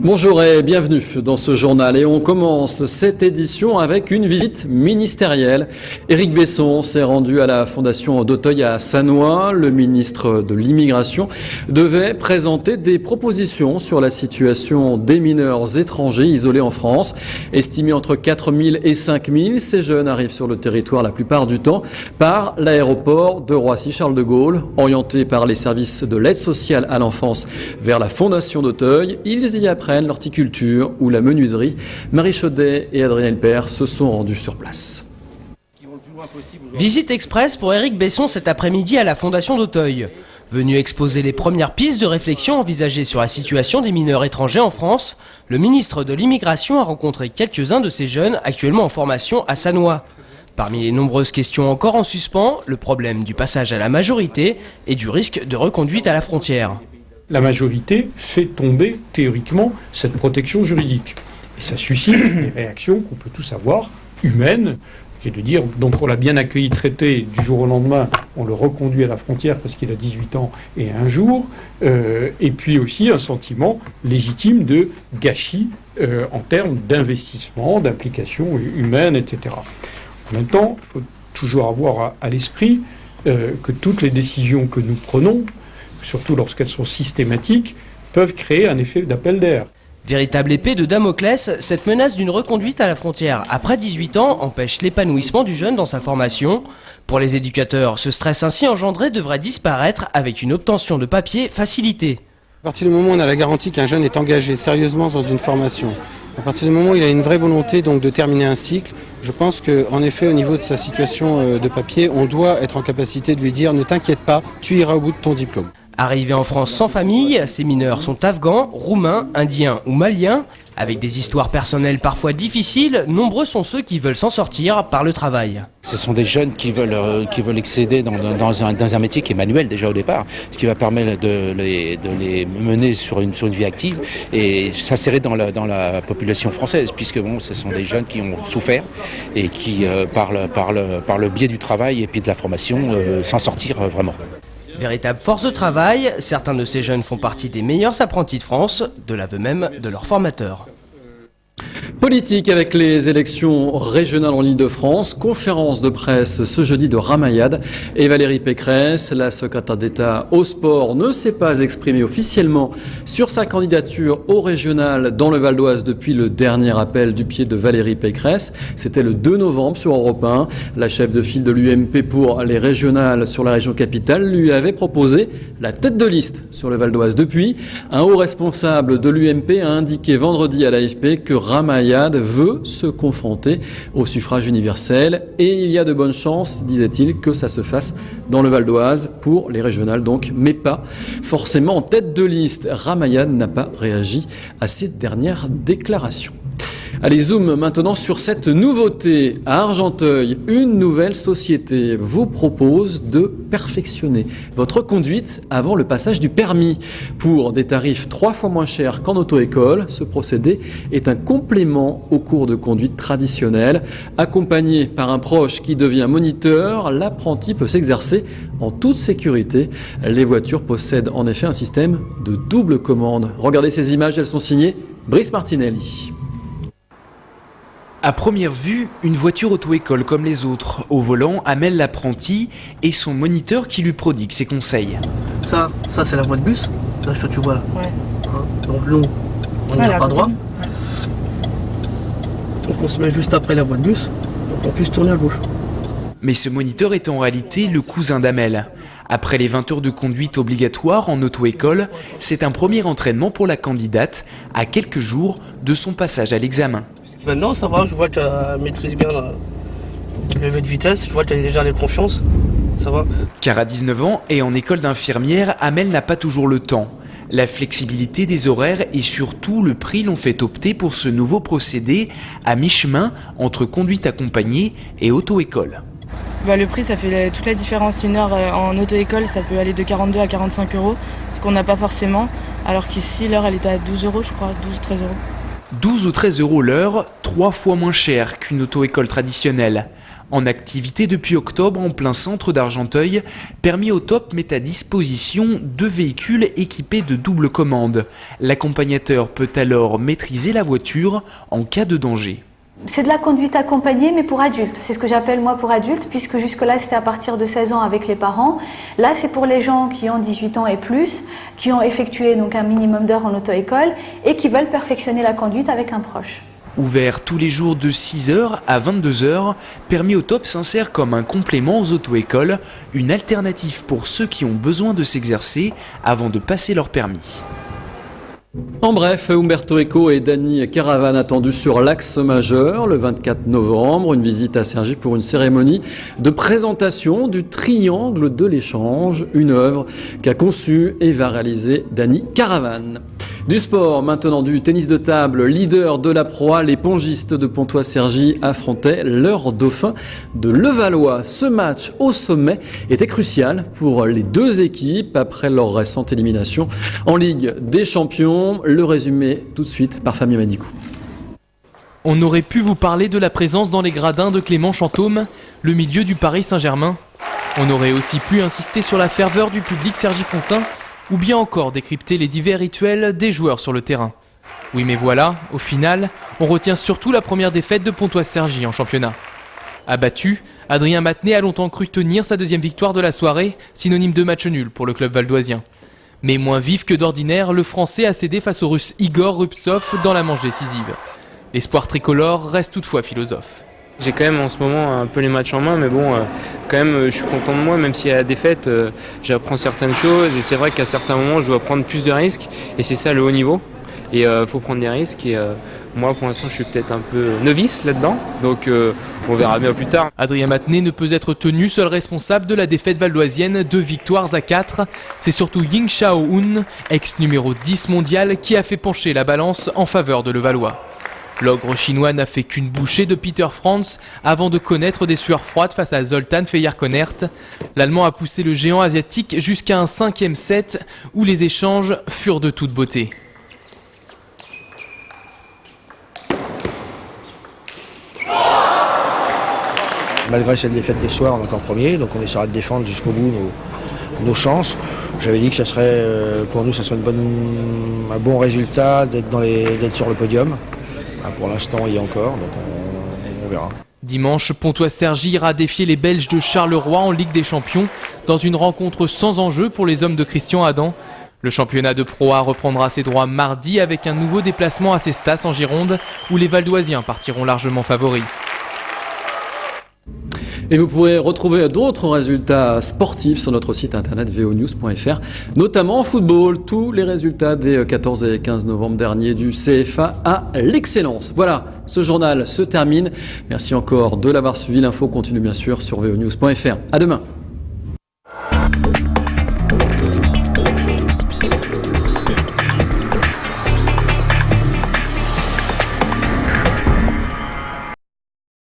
Bonjour et bienvenue dans ce journal. Et on commence cette édition avec une visite ministérielle. Éric Besson s'est rendu à la Fondation d'Auteuil à Sannois. Le ministre de l'Immigration devait présenter des propositions sur la situation des mineurs étrangers isolés en France. Estimés entre 4 000 et 5 000, ces jeunes arrivent sur le territoire la plupart du temps par l'aéroport de Roissy-Charles de Gaulle. Orientés par les services de l'aide sociale à l'enfance vers la Fondation d'Auteuil, ils y apprennent l'horticulture ou la menuiserie. Marie Chaudet et Adrien Elpère se sont rendus sur place. Visite express pour Éric Besson cet après-midi à la Fondation d'Auteuil. Venu exposer les premières pistes de réflexion envisagées sur la situation des mineurs étrangers en France, le ministre de l'Immigration a rencontré quelques-uns de ces jeunes actuellement en formation à Sannois. Parmi les nombreuses questions encore en suspens, le problème du passage à la majorité et du risque de reconduite à la frontière. La majorité fait tomber théoriquement cette protection juridique. Et ça suscite des réactions qu'on peut tous avoir, humaines, qui est de dire, donc on l'a bien accueilli, traité, du jour au lendemain, on le reconduit à la frontière parce qu'il a 18 ans et un jour, et puis aussi un sentiment légitime de gâchis en termes d'investissement, d'implication humaine, etc. En même temps, il faut toujours avoir à l'esprit que toutes les décisions que nous prenons, surtout lorsqu'elles sont systématiques, peuvent créer un effet d'appel d'air. Véritable épée de Damoclès, cette menace d'une reconduite à la frontière après 18 ans empêche l'épanouissement du jeune dans sa formation. Pour les éducateurs, ce stress ainsi engendré devrait disparaître avec une obtention de papier facilitée. À partir du moment où on a la garantie qu'un jeune est engagé sérieusement dans une formation, à partir du moment où il a une vraie volonté donc de terminer un cycle, je pense qu'en effet au niveau de sa situation de papier, on doit être en capacité de lui dire « ne t'inquiète pas, tu iras au bout de ton diplôme ». Arrivés en France sans famille, ces mineurs sont afghans, roumains, indiens ou maliens. Avec des histoires personnelles parfois difficiles, nombreux sont ceux qui veulent s'en sortir par le travail. Ce sont des jeunes qui veulent excéder dans un métier qui est manuel déjà au départ, ce qui va permettre de les mener sur une vie active et s'insérer dans la population française, puisque bon, ce sont des jeunes qui ont souffert et qui, par le biais du travail et puis de la formation, s'en sortir vraiment. Véritable force de travail, certains de ces jeunes font partie des meilleurs apprentis de France, de l'aveu même de leurs formateurs. Politique avec les élections régionales en Île-de-France, conférence de presse ce jeudi de Ramayad et Valérie Pécresse, la secrétaire d'État au sport, ne s'est pas exprimée officiellement sur sa candidature au régional dans le Val d'Oise depuis le dernier appel du pied de Valérie Pécresse. C'était le 2 novembre sur Europe 1. La chef de file de l'UMP pour les régionales sur la région capitale lui avait proposé la tête de liste sur le Val d'Oise. Depuis, un haut responsable de l'UMP a indiqué vendredi à l'AFP que Ramayad veut se confronter au suffrage universel et il y a de bonnes chances, disait-il, que ça se fasse dans le Val d'Oise pour les régionales donc, mais pas forcément en tête de liste. Ramayad n'a pas réagi à cette dernière déclaration. Allez, zoom maintenant sur cette nouveauté. À Argenteuil, une nouvelle société vous propose de perfectionner votre conduite avant le passage du permis. Pour des tarifs 3 fois moins chers qu'en auto-école, ce procédé est un complément au cours de conduite traditionnel. Accompagné par un proche qui devient moniteur, l'apprenti peut s'exercer en toute sécurité. Les voitures possèdent en effet un système de double commande. Regardez ces images, elles sont signées Brice Martinelli. À première vue, une voiture auto-école comme les autres. Au volant, Amel l'apprenti et son moniteur qui lui prodigue ses conseils. Ça c'est la voie de bus. Là, tu vois là. Ouais. Hein, donc l'eau, on n'a pas droit. Ouais. Donc on se met juste après la voie de bus. Donc on puisse tourner à gauche. Mais ce moniteur est en réalité le cousin d'Amel. Après les 20 heures de conduite obligatoire en auto-école, c'est un premier entraînement pour la candidate à quelques jours de son passage à l'examen. Maintenant ça va, je vois que tu maîtrises bien le lever de vitesse, je vois que tu as déjà les confiances, ça va. Car à 19 ans et en école d'infirmière, Amel n'a pas toujours le temps. La flexibilité des horaires et surtout le prix l'ont fait opter pour ce nouveau procédé à mi-chemin entre conduite accompagnée et auto-école. Le prix, ça fait toute la différence. Une heure en auto-école, ça peut aller de 42 à 45 €, ce qu'on n'a pas forcément. Alors qu'ici, l'heure, elle était à 12 €, je crois, 12-13 €. 12 ou 13 € l'heure, 3 fois moins cher qu'une auto-école traditionnelle. En activité depuis octobre en plein centre d'Argenteuil, Permis au Top met à disposition 2 véhicules équipés de double commande. L'accompagnateur peut alors maîtriser la voiture en cas de danger. C'est de la conduite accompagnée, mais pour adultes. C'est ce que j'appelle moi pour adultes, puisque jusque-là c'était à partir de 16 ans avec les parents. Là c'est pour les gens qui ont 18 ans et plus, qui ont effectué donc un minimum d'heures en auto-école et qui veulent perfectionner la conduite avec un proche. Ouvert tous les jours de 6h à 22h, Permis au Top s'insère comme un complément aux auto-écoles, une alternative pour ceux qui ont besoin de s'exercer avant de passer leur permis. En bref, Umberto Eco et Dani Caravan attendus sur l'Axe Majeur le 24 novembre. Une visite à Cergy pour une cérémonie de présentation du Triangle de l'échange, une œuvre qu'a conçue et va réaliser Dani Caravan. Du sport, maintenant du tennis de table, leader de la proie, les pongistes de Pontoise-Cergy affrontaient leur dauphin de Levallois. Ce match au sommet était crucial pour les deux équipes après leur récente élimination en Ligue des Champions. Le résumé tout de suite par Fabien Madicou. On aurait pu vous parler de la présence dans les gradins de Clément Chantôme, le milieu du Paris Saint-Germain. On aurait aussi pu insister sur la ferveur du public cergy-pontain, ou bien encore décrypter les divers rituels des joueurs sur le terrain. Oui mais voilà, au final, on retient surtout la première défaite de Pontoise-Cergy en championnat. Abattu, Adrien Matenay a longtemps cru tenir sa deuxième victoire de la soirée, synonyme de match nul pour le club valdoisien. Mais moins vif que d'ordinaire, le Français a cédé face au Russe Igor Rubtsov dans la manche décisive. L'espoir tricolore reste toutefois philosophe. J'ai quand même en ce moment un peu les matchs en main, mais bon, quand même je suis content de moi, même s'il y a la défaite, j'apprends certaines choses et c'est vrai qu'à certains moments je dois prendre plus de risques et c'est ça le haut niveau. Et il faut prendre des risques et moi pour l'instant je suis peut-être un peu novice là-dedans, donc on verra bien plus tard. Adrien Matenay ne peut être tenu seul responsable de la défaite valdoisienne, 2 victoires à 4. C'est surtout Ying Shao-un, ex numéro 10 mondial, qui a fait pencher la balance en faveur de Levallois. L'ogre chinois n'a fait qu'une bouchée de Peter Franz avant de connaître des sueurs froides face à Zoltan Fejer-Konert. L'Allemand a poussé le géant asiatique jusqu'à un 5e set où les échanges furent de toute beauté. Malgré cette défaite des soirs, on est encore premier, donc on essaiera de défendre jusqu'au bout nos chances. J'avais dit que ça serait, pour nous, ça serait un bon résultat d'être sur le podium. Pour l'instant, il y a encore, donc on verra. Dimanche, Pontoise-Cergy ira défier les Belges de Charleroi en Ligue des Champions dans une rencontre sans enjeu pour les hommes de Christian Adam. Le championnat de Pro A reprendra ses droits mardi avec un nouveau déplacement à Cestas en Gironde où les Valdoisiens partiront largement favoris. Et vous pourrez retrouver d'autres résultats sportifs sur notre site internet vonews.fr, notamment en football, tous les résultats des 14 et 15 novembre dernier du CFA à l'excellence. Voilà, ce journal se termine. Merci encore de l'avoir suivi. L'info continue bien sûr sur vonews.fr. À demain.